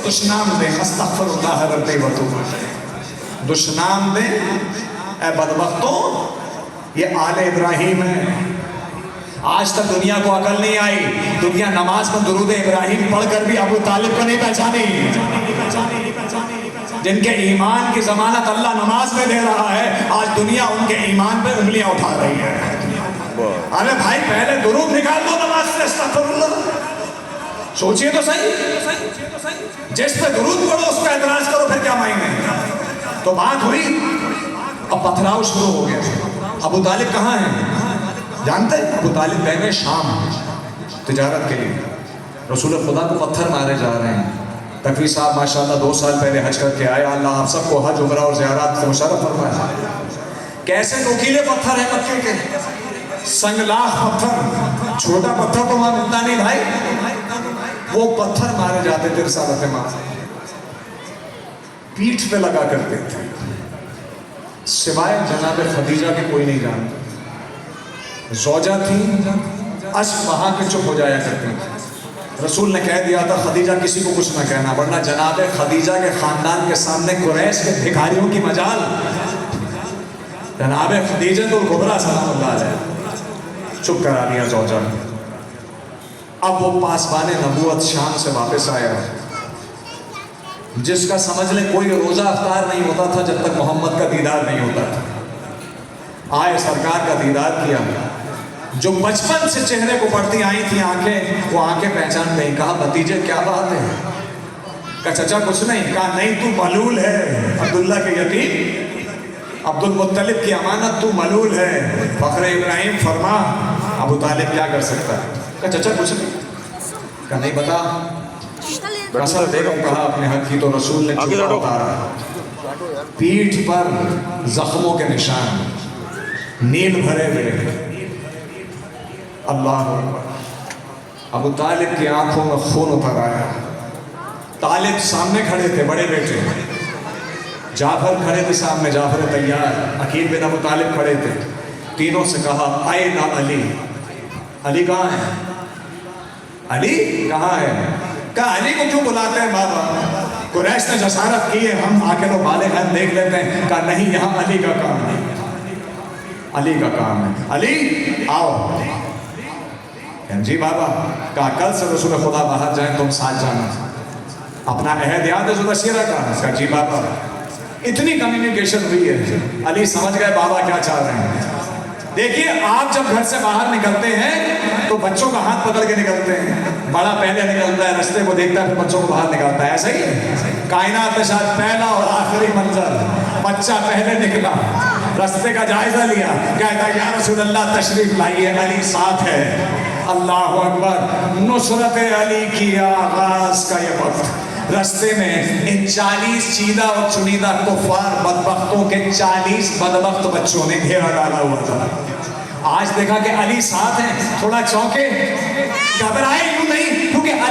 دشنام دیں، استغفر اللہ ربی و توب علیہ، دشنام دیں اے بدبختوں، یہ آل ابراہیم ہے۔ آج تک دنیا کو عقل نہیں آئی، دنیا نماز میں درود ابراہیم پڑھ کر بھی ابو طالب کو نہیں پہچانی۔ جن کے ایمان کی ضمانت اللہ نماز میں دے رہا ہے، آج دنیا ان کے ایمان پہ انگلیاں اٹھا رہی ہے۔ ارے بھائی پہلے درود نکال دو نماز سے، استغفر اللہ۔ سوچئے تو صحیح، جس پہ درود پڑھو اس پہ اعتراض کرو، پھر کیا معنی؟ تو بات ہوئی، اب پتھراؤ شروع ہو گیا۔ ابو طالب کہاں ہیں جانتے ہیں؟ ابو طالب گئے شام تجارت کے لیے، رسول خدا کو پتھر مارے جا رہے ہیں۔ تقوی صاحب ماشاءاللہ 2 سال پہلے حج کر کے آئے، اللہ آپ سب کو حج عمرہ اور زیارات سے مشرف فرمائے۔ کیسے نوکیلے پتھر ہیں مکے کے، سنگلاخ پتھر، چھوٹا پتھر تو وہاں ملتا نہیں بھائی، وہ پتھر مارے جاتے تھے رسالت ماں، پیٹھ پہ لگا کرتے تھے، سوائے جناب خدیجہ کے کوئی نہیں جانتا۔ زوجہ تھی، اسب وہاں کے چپ ہو جایا کرتی تھی۔ رسول نے کہہ دیا تھا خدیجہ کسی کو کچھ نہ کہنا، ورنہ جناب خدیجہ کے خاندان کے سامنے قریش کے بھکاریوں کی مجال۔ جناب خدیجہ تو الکبریٰ سلام اللہ علیہ چپ کرا دیا زوجہ۔ اب وہ پاسبان نبوت شام سے واپس آیا، جس کا سمجھ لیں کوئی روزہ افطار نہیں ہوتا تھا جب تک محمد کا دیدار نہیں ہوتا تھا۔ آئے سرکار کا دیدار کیا، جو بچپن سے چہرے کو پڑتی آئی تھی آنکھیں، وہ آنکھیں پہچان گئی۔ کہا بھتیجے کیا بات ہے؟ کہا چچا کچھ نہیں۔ کہا نہیں تو ملول ہے، عبداللہ کے یتیم، عبد المطلب کی امانت، تو ملول ہے۔ فخر ابراہیم فرما ابو طالب کیا کر سکتا ہے؟ کہا چچا کچھ نہیں۔ کہا نہیں بتا۔ رسول بیگم کہا اپنے حق کی، تو رسول نے چوکا اتارا، پیٹھ پر زخموں کے نشان، نیل بھرے ہوئے۔ اللہ اکبر، ابو طالب کی آنکھوں میں خون اتر آیا۔ طالب سامنے کھڑے تھے، بڑے بیٹے جعفر کھڑے تھے سامنے، جعفر طیار، عقیل بن ابو طالب کھڑے تھے۔ تینوں سے کہا اَیْنَ علی، علی کہاں ہے؟ علی کہاں ہے؟ کہا علی کو کیوں بلاتے ہیں بابا؟ قریش نے جسارت کی ہے، ہم آکے لو بالغ ہیں دیکھ لیتے ہیں۔ کہا نہیں، یہاں علی کا کام ہے، علی کا کام ہے، علی آؤ۔ جی بابا۔ کہا کل سے رسول خدا باہر جائیں تم ساتھ جانا، اپنا عہد یاد ہے ذوالشیرہ کا؟ کہا جی بابا۔ اتنی کمیونیکیشن ہوئی ہے، علی سمجھ گئے بابا کیا چاہ رہے ہیں۔ دیکھیے آپ جب گھر سے باہر نکلتے ہیں تو بچوں کا ہاتھ پکڑ کے نکلتے ہیں، بڑا پہلے نکلتا ہے، رستے کو دیکھتا ہے، پھر بچوں کو باہر نکالتا ہے، ایسا ہی ہے۔ کائنات میں شاید پہلا اور آخری منظر، بچہ پہلے نکلا، رستے کا جائزہ لیا، کہتا ہے یا رسول اللہ تشریف لائیے، علی ساتھ ہے۔ اللہ اکبر، نصرت علی کی آغاز کا یہ وقت، رستے میں ان 40 چیدہ اور چنیدہ کفار بدبختوں کے 40 بدبخت بچوں نے گھیرا ڈالا ہوا تھا۔ آج دیکھا کہ علی ساتھ ہیں، تھوڑا چونکے، گھبرائے یوں نہیں، کیونکہ علی